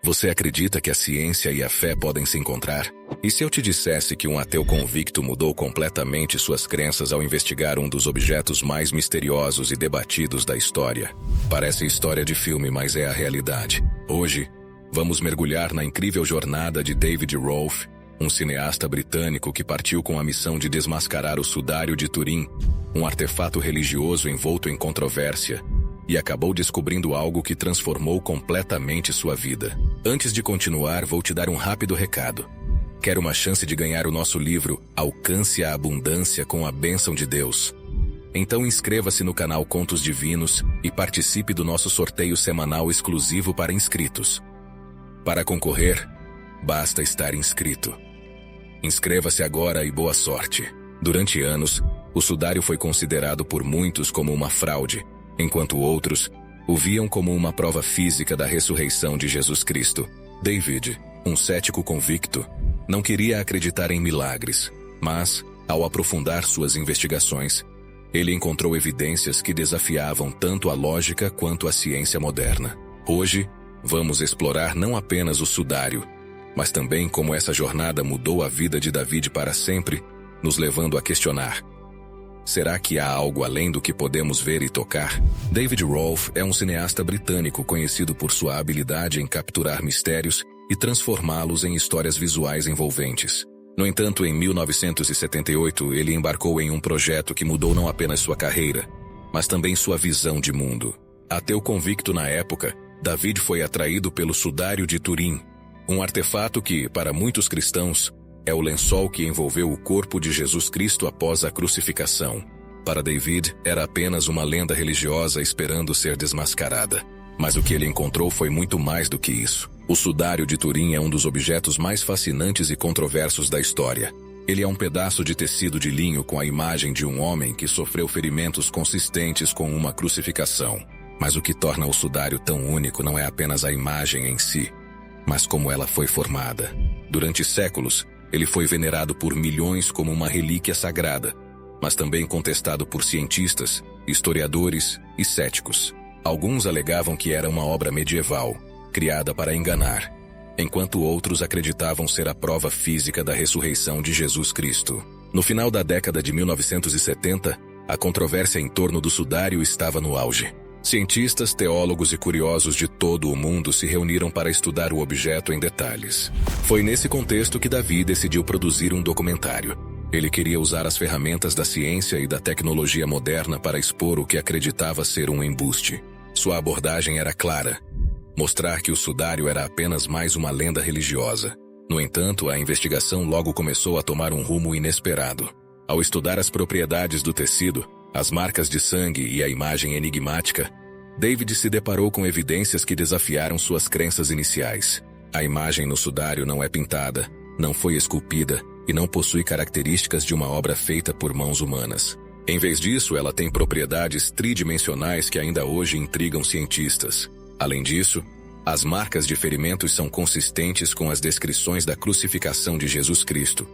Você acredita que a ciência e a fé podem se encontrar? E se eu te dissesse que um ateu convicto mudou completamente suas crenças ao investigar um dos objetos mais misteriosos e debatidos da história? Parece história de filme, mas é a realidade. Hoje, vamos mergulhar na incrível jornada de David Rolfe, um cineasta britânico que partiu com a missão de desmascarar o sudário de Turim, um artefato religioso envolto em controvérsia, e acabou descobrindo algo que transformou completamente sua vida. Antes de continuar, vou te dar um rápido recado. Quer uma chance de ganhar o nosso livro Alcance a Abundância com a Bênção de Deus? Então inscreva-se no canal Contos Divinos e participe do nosso sorteio semanal exclusivo para inscritos. Para concorrer, basta estar inscrito. Inscreva-se agora e boa sorte. Durante anos, o sudário foi considerado por muitos como uma fraude, enquanto outros o viam como uma prova física da ressurreição de Jesus Cristo. David, um cético convicto, não queria acreditar em milagres, mas, ao aprofundar suas investigações, ele encontrou evidências que desafiavam tanto a lógica quanto a ciência moderna. Hoje, vamos explorar não apenas o sudário, mas também como essa jornada mudou a vida de David para sempre, nos levando a questionar: será que há algo além do que podemos ver e tocar? David Rolfe é um cineasta britânico conhecido por sua habilidade em capturar mistérios e transformá-los em histórias visuais envolventes. No entanto, em 1978, ele embarcou em um projeto que mudou não apenas sua carreira, mas também sua visão de mundo. Ateu convicto na época, David foi atraído pelo sudário de Turim, um artefato que, para muitos cristãos, é o lençol que envolveu o corpo de Jesus Cristo após a crucificação. Para David, era apenas uma lenda religiosa esperando ser desmascarada. Mas o que ele encontrou foi muito mais do que isso. O sudário de Turim é um dos objetos mais fascinantes e controversos da história. Ele é um pedaço de tecido de linho com a imagem de um homem que sofreu ferimentos consistentes com uma crucificação. Mas o que torna o sudário tão único não é apenas a imagem em si, mas como ela foi formada. Durante séculos, ele foi venerado por milhões como uma relíquia sagrada, mas também contestado por cientistas, historiadores e céticos. Alguns alegavam que era uma obra medieval, criada para enganar, enquanto outros acreditavam ser a prova física da ressurreição de Jesus Cristo. No final da década de 1970, a controvérsia em torno do sudário estava no auge. Cientistas, teólogos e curiosos de todo o mundo se reuniram para estudar o objeto em detalhes. Foi nesse contexto que David decidiu produzir um documentário. Ele queria usar as ferramentas da ciência e da tecnologia moderna para expor o que acreditava ser um embuste. Sua abordagem era clara: mostrar que o sudário era apenas mais uma lenda religiosa. No entanto, a investigação logo começou a tomar um rumo inesperado. Ao estudar as propriedades do tecido, as marcas de sangue e a imagem enigmática, David se deparou com evidências que desafiaram suas crenças iniciais. A imagem no sudário não é pintada, não foi esculpida e não possui características de uma obra feita por mãos humanas. Em vez disso, ela tem propriedades tridimensionais que ainda hoje intrigam cientistas. Além disso, as marcas de ferimentos são consistentes com as descrições da crucificação de Jesus Cristo,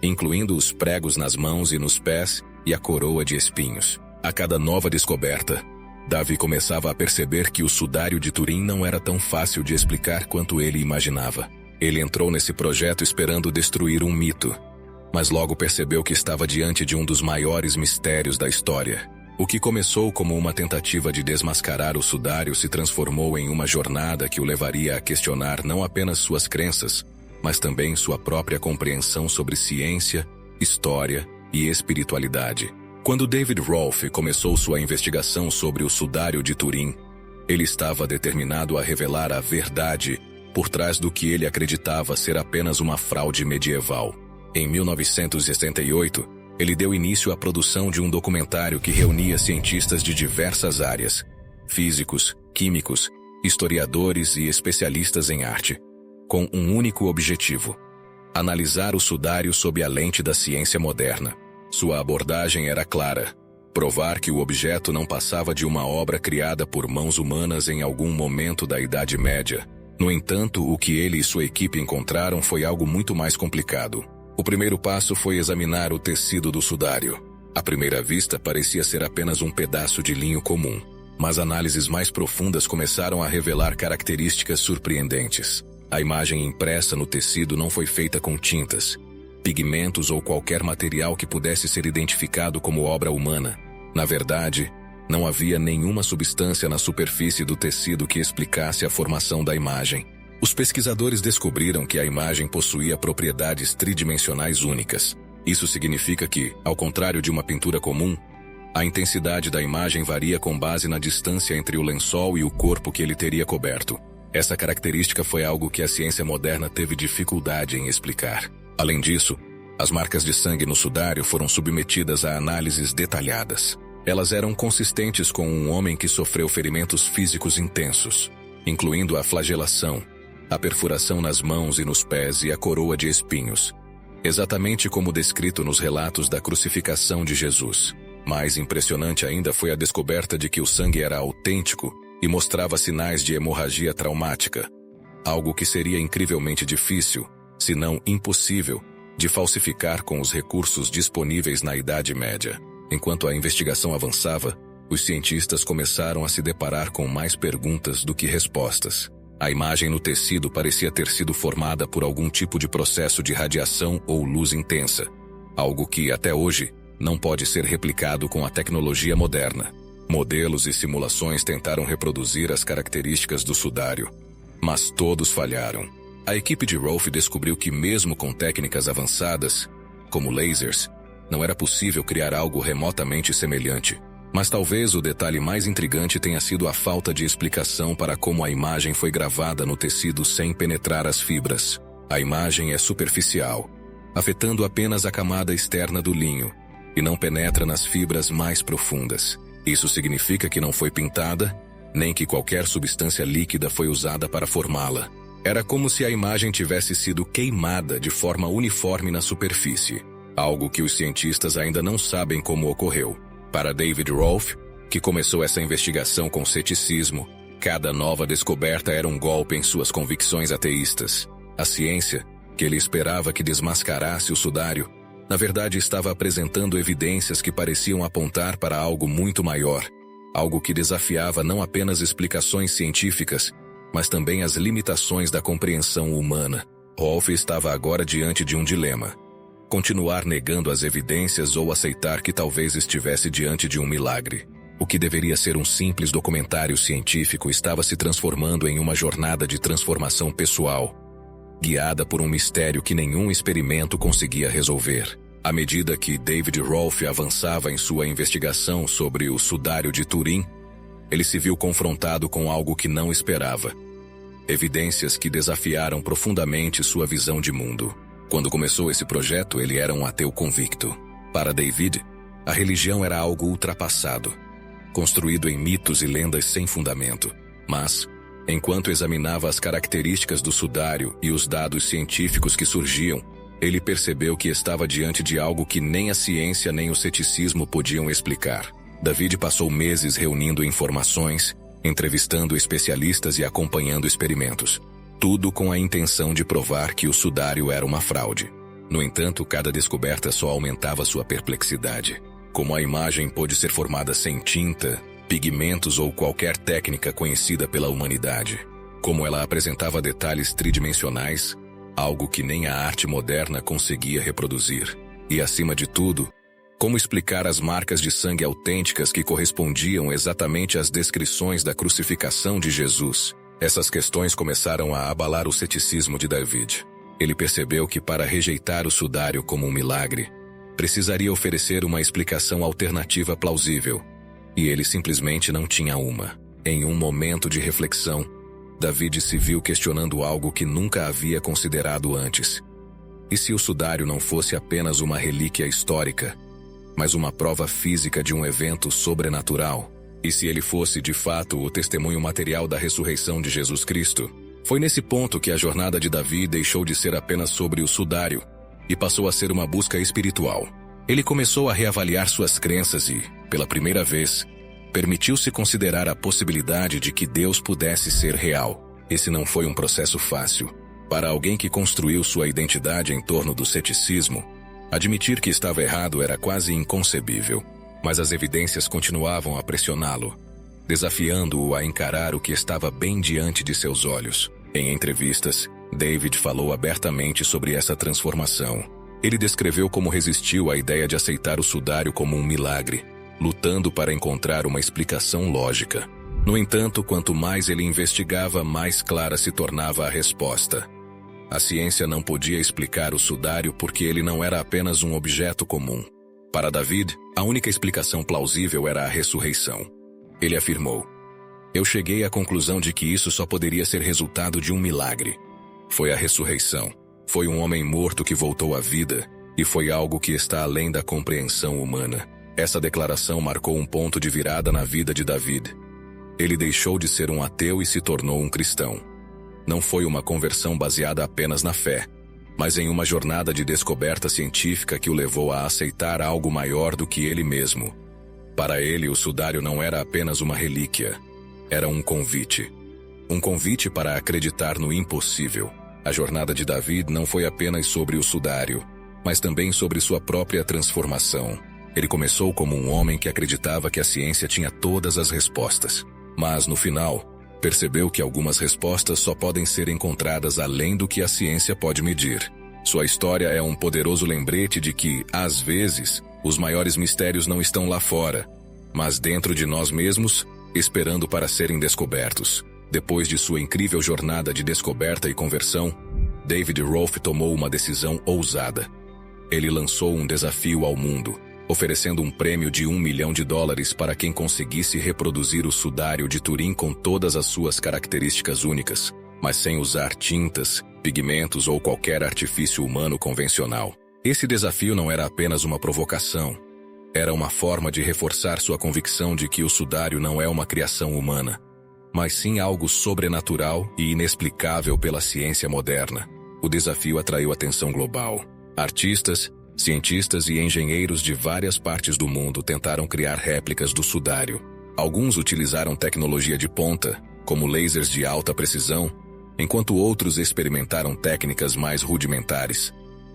incluindo os pregos nas mãos e nos pés e a coroa de espinhos. A cada nova descoberta, Davi começava a perceber que o sudário de Turim não era tão fácil de explicar quanto ele imaginava. Ele entrou nesse projeto esperando destruir um mito, mas logo percebeu que estava diante de um dos maiores mistérios da história. O que começou como uma tentativa de desmascarar o sudário se transformou em uma jornada que o levaria a questionar não apenas suas crenças, mas também sua própria compreensão sobre ciência, história e espiritualidade. Quando David Rolfe começou sua investigação sobre o sudário de Turim, ele estava determinado a revelar a verdade por trás do que ele acreditava ser apenas uma fraude medieval. Em 1968, ele deu início à produção de um documentário que reunia cientistas de diversas áreas: físicos, químicos, historiadores e especialistas em arte, com um único objetivo: analisar o sudário sob a lente da ciência moderna. Sua abordagem era clara: provar que o objeto não passava de uma obra criada por mãos humanas em algum momento da Idade Média. No entanto, o que ele e sua equipe encontraram foi algo muito mais complicado. O primeiro passo foi examinar o tecido do sudário. À primeira vista, parecia ser apenas um pedaço de linho comum, mas análises mais profundas começaram a revelar características surpreendentes. A imagem impressa no tecido não foi feita com tintas, pigmentos ou qualquer material que pudesse ser identificado como obra humana. Na verdade, não havia nenhuma substância na superfície do tecido que explicasse a formação da imagem. Os pesquisadores descobriram que a imagem possuía propriedades tridimensionais únicas. Isso significa que, ao contrário de uma pintura comum, a intensidade da imagem varia com base na distância entre o lençol e o corpo que ele teria coberto. Essa característica foi algo que a ciência moderna teve dificuldade em explicar. Além disso, as marcas de sangue no sudário foram submetidas a análises detalhadas. Elas eram consistentes com um homem que sofreu ferimentos físicos intensos, incluindo a flagelação, a perfuração nas mãos e nos pés e a coroa de espinhos, exatamente como descrito nos relatos da crucificação de Jesus. Mais impressionante ainda foi a descoberta de que o sangue era autêntico e mostrava sinais de hemorragia traumática, algo que seria incrivelmente difícil, se não impossível, de falsificar com os recursos disponíveis na Idade Média. Enquanto a investigação avançava, os cientistas começaram a se deparar com mais perguntas do que respostas. A imagem no tecido parecia ter sido formada por algum tipo de processo de radiação ou luz intensa, algo que, até hoje, não pode ser replicado com a tecnologia moderna. Modelos e simulações tentaram reproduzir as características do sudário, mas todos falharam. A equipe de Rolfe descobriu que mesmo com técnicas avançadas, como lasers, não era possível criar algo remotamente semelhante. Mas talvez o detalhe mais intrigante tenha sido a falta de explicação para como a imagem foi gravada no tecido sem penetrar as fibras. A imagem é superficial, afetando apenas a camada externa do linho, e não penetra nas fibras mais profundas. Isso significa que não foi pintada, nem que qualquer substância líquida foi usada para formá-la. Era como se a imagem tivesse sido queimada de forma uniforme na superfície, algo que os cientistas ainda não sabem como ocorreu. Para David Rolfe, que começou essa investigação com ceticismo, cada nova descoberta era um golpe em suas convicções ateístas. A ciência, que ele esperava que desmascarasse o sudário, na verdade estava apresentando evidências que pareciam apontar para algo muito maior, algo que desafiava não apenas explicações científicas, mas também as limitações da compreensão humana. Rolfe estava agora diante de um dilema: continuar negando as evidências ou aceitar que talvez estivesse diante de um milagre. O que deveria ser um simples documentário científico estava se transformando em uma jornada de transformação pessoal, guiada por um mistério que nenhum experimento conseguia resolver. À medida que David Rolfe avançava em sua investigação sobre o sudário de Turim, ele se viu confrontado com algo que não esperava. Evidências que desafiaram profundamente sua visão de mundo. Quando começou esse projeto, ele era um ateu convicto. Para David, a religião era algo ultrapassado, construído em mitos e lendas sem fundamento. Mas, enquanto examinava as características do sudário e os dados científicos que surgiam, ele percebeu que estava diante de algo que nem a ciência nem o ceticismo podiam explicar. David passou meses reunindo informações, entrevistando especialistas e acompanhando experimentos. Tudo com a intenção de provar que o sudário era uma fraude. No entanto, cada descoberta só aumentava sua perplexidade. Como a imagem pôde ser formada sem tinta, pigmentos ou qualquer técnica conhecida pela humanidade? Como ela apresentava detalhes tridimensionais, algo que nem a arte moderna conseguia reproduzir? E, acima de tudo, como explicar as marcas de sangue autênticas que correspondiam exatamente às descrições da crucificação de Jesus? Essas questões começaram a abalar o ceticismo de David. Ele percebeu que para rejeitar o sudário como um milagre, precisaria oferecer uma explicação alternativa plausível. E ele simplesmente não tinha uma. Em um momento de reflexão, David se viu questionando algo que nunca havia considerado antes. E se o sudário não fosse apenas uma relíquia histórica, mas uma prova física de um evento sobrenatural? E se ele fosse, de fato, o testemunho material da ressurreição de Jesus Cristo? Foi nesse ponto que a jornada de Davi deixou de ser apenas sobre o sudário e passou a ser uma busca espiritual. Ele começou a reavaliar suas crenças e, pela primeira vez, permitiu-se considerar a possibilidade de que Deus pudesse ser real. Esse não foi um processo fácil. Para alguém que construiu sua identidade em torno do ceticismo, admitir que estava errado era quase inconcebível. Mas as evidências continuavam a pressioná-lo, desafiando-o a encarar o que estava bem diante de seus olhos. Em entrevistas, David falou abertamente sobre essa transformação. Ele descreveu como resistiu à ideia de aceitar o sudário como um milagre, lutando para encontrar uma explicação lógica. No entanto, quanto mais ele investigava, mais clara se tornava a resposta. A ciência não podia explicar o sudário porque ele não era apenas um objeto comum. Para David, a única explicação plausível era a ressurreição. Ele afirmou: "Eu cheguei à conclusão de que isso só poderia ser resultado de um milagre. Foi a ressurreição. Foi um homem morto que voltou à vida, e foi algo que está além da compreensão humana." Essa declaração marcou um ponto de virada na vida de David. Ele deixou de ser um ateu e se tornou um cristão. Não foi uma conversão baseada apenas na fé, mas em uma jornada de descoberta científica que o levou a aceitar algo maior do que ele mesmo. Para ele, o sudário não era apenas uma relíquia, era um convite. Um convite para acreditar no impossível. A jornada de David não foi apenas sobre o sudário, mas também sobre sua própria transformação. Ele começou como um homem que acreditava que a ciência tinha todas as respostas. Mas, no final, percebeu que algumas respostas só podem ser encontradas além do que a ciência pode medir. Sua história é um poderoso lembrete de que, às vezes, os maiores mistérios não estão lá fora, mas dentro de nós mesmos, esperando para serem descobertos. Depois de sua incrível jornada de descoberta e conversão, David Rolfe tomou uma decisão ousada. Ele lançou um desafio ao mundo, oferecendo um prêmio de $1 milhão para quem conseguisse reproduzir o sudário de Turim com todas as suas características únicas, mas sem usar tintas, pigmentos ou qualquer artifício humano convencional. Esse desafio não era apenas uma provocação. Era uma forma de reforçar sua convicção de que o sudário não é uma criação humana, mas sim algo sobrenatural e inexplicável pela ciência moderna. O desafio atraiu atenção global. Artistas, cientistas e engenheiros de várias partes do mundo tentaram criar réplicas do sudário. Alguns utilizaram tecnologia de ponta, como lasers de alta precisão, enquanto outros experimentaram técnicas mais rudimentares,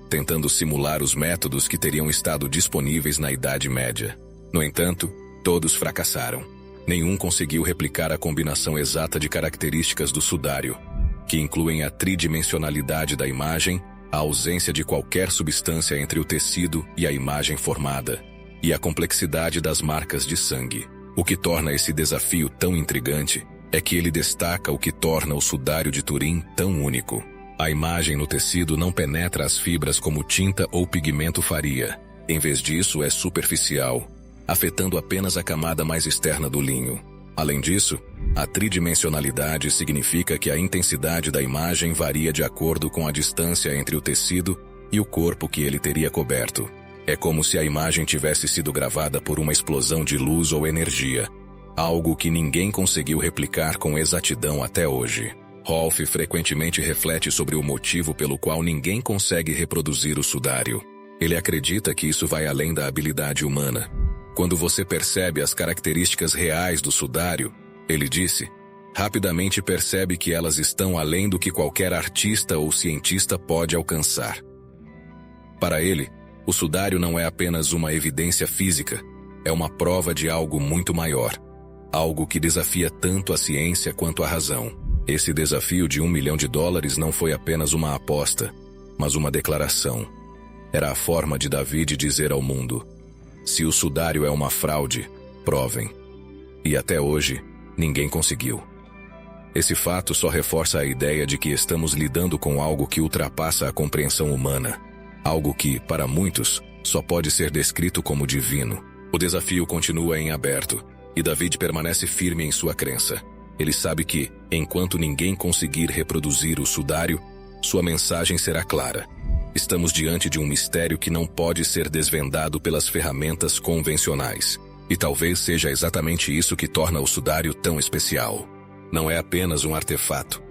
tentando simular os métodos que teriam estado disponíveis na Idade Média. No entanto, todos fracassaram. Nenhum conseguiu replicar a combinação exata de características do sudário, que incluem a tridimensionalidade da imagem, a ausência de qualquer substância entre o tecido e a imagem formada, e a complexidade das marcas de sangue. O que torna esse desafio tão intrigante é que ele destaca o que torna o sudário de Turim tão único. A imagem no tecido não penetra as fibras como tinta ou pigmento faria. Em vez disso, é superficial, afetando apenas a camada mais externa do linho. Além disso, a tridimensionalidade significa que a intensidade da imagem varia de acordo com a distância entre o tecido e o corpo que ele teria coberto. É como se a imagem tivesse sido gravada por uma explosão de luz ou energia, algo que ninguém conseguiu replicar com exatidão até hoje. Rolfe frequentemente reflete sobre o motivo pelo qual ninguém consegue reproduzir o sudário. Ele acredita que isso vai além da habilidade humana. Quando você percebe as características reais do sudário, ele disse, rapidamente percebe que elas estão além do que qualquer artista ou cientista pode alcançar. Para ele, o sudário não é apenas uma evidência física, é uma prova de algo muito maior, algo que desafia tanto a ciência quanto a razão. Esse desafio de $1 milhão não foi apenas uma aposta, mas uma declaração. Era a forma de David dizer ao mundo: se o sudário é uma fraude, provem. E até hoje, ninguém conseguiu. Esse fato só reforça a ideia de que estamos lidando com algo que ultrapassa a compreensão humana. Algo que, para muitos, só pode ser descrito como divino. O desafio continua em aberto, e David permanece firme em sua crença. Ele sabe que, enquanto ninguém conseguir reproduzir o sudário, sua mensagem será clara. Estamos diante de um mistério que não pode ser desvendado pelas ferramentas convencionais. E talvez seja exatamente isso que torna o sudário tão especial. Não é apenas um artefato.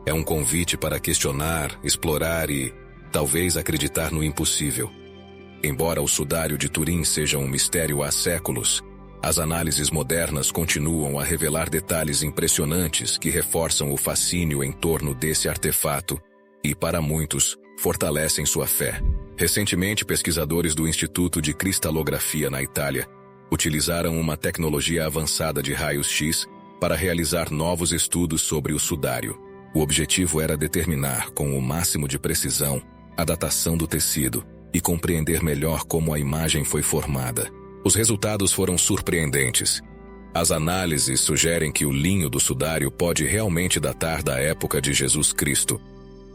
É um convite para questionar, explorar e, talvez, acreditar no impossível. Embora o sudário de Turim seja um mistério há séculos, as análises modernas continuam a revelar detalhes impressionantes que reforçam o fascínio em torno desse artefato e, para muitos, fortalecem sua fé. Recentemente, pesquisadores do Instituto de Cristalografia na Itália utilizaram uma tecnologia avançada de raios-x para realizar novos estudos sobre o sudário. O objetivo era determinar, com o máximo de precisão, a datação do tecido e compreender melhor como a imagem foi formada. Os resultados foram surpreendentes. As análises sugerem que o linho do sudário pode realmente datar da época de Jesus Cristo,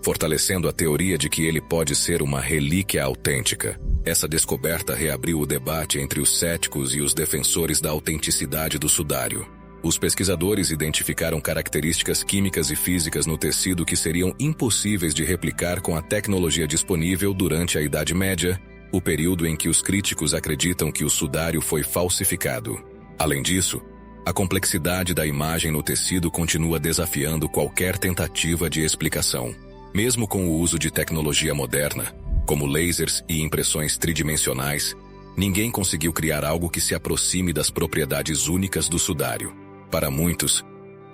fortalecendo a teoria de que ele pode ser uma relíquia autêntica. Essa descoberta reabriu o debate entre os céticos e os defensores da autenticidade do sudário. Os pesquisadores identificaram características químicas e físicas no tecido que seriam impossíveis de replicar com a tecnologia disponível durante a Idade Média, o período em que os críticos acreditam que o sudário foi falsificado. Além disso, a complexidade da imagem no tecido continua desafiando qualquer tentativa de explicação. Mesmo com o uso de tecnologia moderna, como lasers e impressões tridimensionais, ninguém conseguiu criar algo que se aproxime das propriedades únicas do sudário. Para muitos,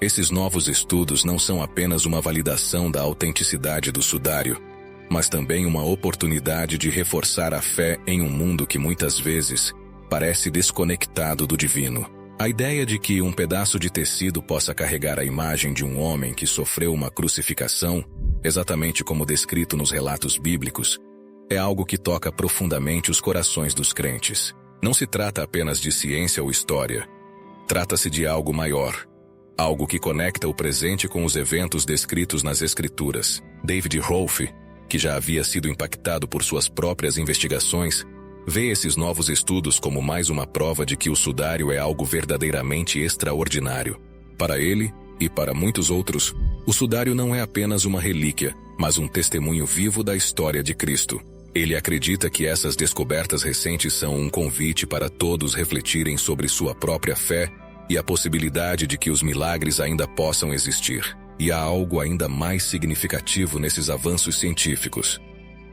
esses novos estudos não são apenas uma validação da autenticidade do sudário, mas também uma oportunidade de reforçar a fé em um mundo que muitas vezes parece desconectado do divino. A ideia de que um pedaço de tecido possa carregar a imagem de um homem que sofreu uma crucificação, exatamente como descrito nos relatos bíblicos, é algo que toca profundamente os corações dos crentes. Não se trata apenas de ciência ou história. Trata-se de algo maior, algo que conecta o presente com os eventos descritos nas Escrituras. David Rolfe, que já havia sido impactado por suas próprias investigações, vê esses novos estudos como mais uma prova de que o sudário é algo verdadeiramente extraordinário. Para ele, e para muitos outros, o sudário não é apenas uma relíquia, mas um testemunho vivo da história de Cristo. Ele acredita que essas descobertas recentes são um convite para todos refletirem sobre sua própria fé e a possibilidade de que os milagres ainda possam existir. E há algo ainda mais significativo nesses avanços científicos.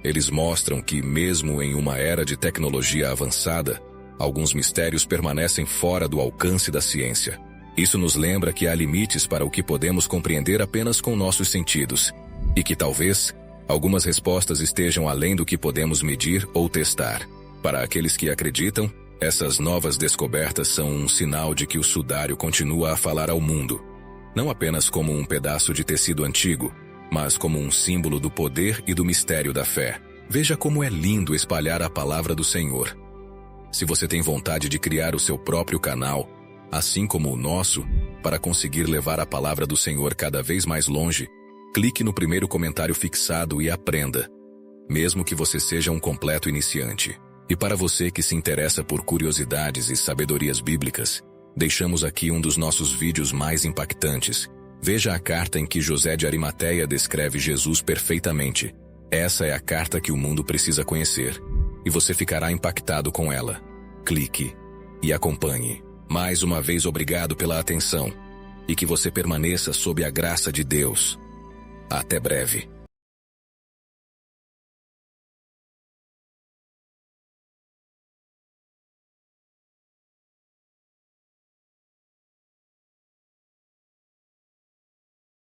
Eles mostram que, mesmo em uma era de tecnologia avançada, alguns mistérios permanecem fora do alcance da ciência. Isso nos lembra que há limites para o que podemos compreender apenas com nossos sentidos, e que talvez algumas respostas estejam além do que podemos medir ou testar. Para aqueles que acreditam, essas novas descobertas são um sinal de que o sudário continua a falar ao mundo, não apenas como um pedaço de tecido antigo, mas como um símbolo do poder e do mistério da fé. Veja como é lindo espalhar a palavra do Senhor. Se você tem vontade de criar o seu próprio canal, assim como o nosso, para conseguir levar a palavra do Senhor cada vez mais longe, clique no primeiro comentário fixado e aprenda, mesmo que você seja um completo iniciante. E para você que se interessa por curiosidades e sabedorias bíblicas, deixamos aqui um dos nossos vídeos mais impactantes. Veja a carta em que José de Arimateia descreve Jesus perfeitamente. Essa é a carta que o mundo precisa conhecer, e você ficará impactado com ela. Clique e acompanhe. Mais uma vez, obrigado pela atenção, e que você permaneça sob a graça de Deus. Até breve.